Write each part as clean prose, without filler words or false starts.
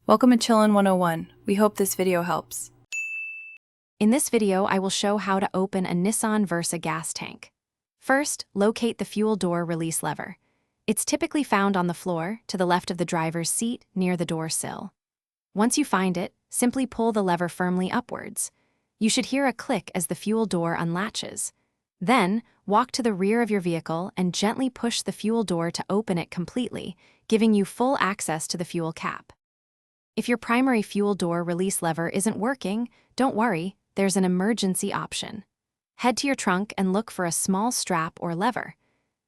Welcome to Chillin' 101. We hope this video helps. In this video, I will show how to open a Nissan Versa gas tank. First, locate the fuel door release lever. It's typically found on the floor, to the left of the driver's seat, near the door sill. Once you find it, simply pull the lever firmly upwards. You should hear a click as the fuel door unlatches. Then, walk to the rear of your vehicle and gently push the fuel door to open it completely, giving you full access to the fuel cap. If your primary fuel door release lever isn't working, don't worry, there's an emergency option. Head to your trunk and look for a small strap or lever.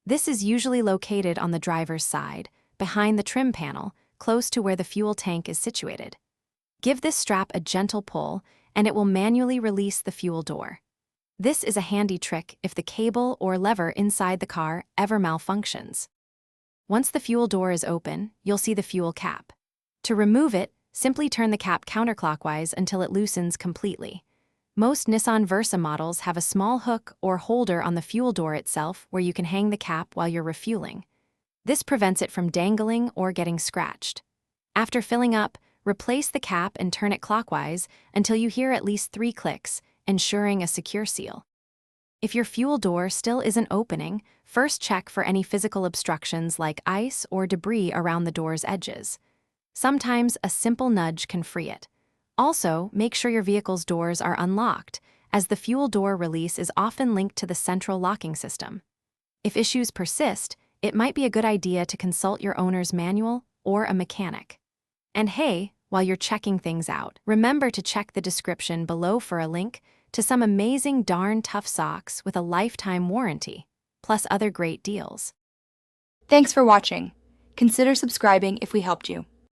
This is usually located on the driver's side, behind the trim panel, close to where the fuel tank is situated. Give this strap a gentle pull, and it will manually release the fuel door. This is a handy trick if the cable or lever inside the car ever malfunctions. Once the fuel door is open, you'll see the fuel cap. To remove it, simply turn the cap counterclockwise until it loosens completely. Most Nissan Versa models have a small hook or holder on the fuel door itself where you can hang the cap while you're refueling. This prevents it from dangling or getting scratched. After filling up, replace the cap and turn it clockwise until you hear at least 3 clicks, ensuring a secure seal. If your fuel door still isn't opening, first check for any physical obstructions like ice or debris around the door's edges. Sometimes a simple nudge can free it. Also, make sure your vehicle's doors are unlocked, as the fuel door release is often linked to the central locking system. If issues persist, it might be a good idea to consult your owner's manual or a mechanic. And hey, while you're checking things out, remember to check the description below for a link to some amazing darn tough socks with a lifetime warranty, plus other great deals. Thanks for watching. Consider subscribing if we helped you.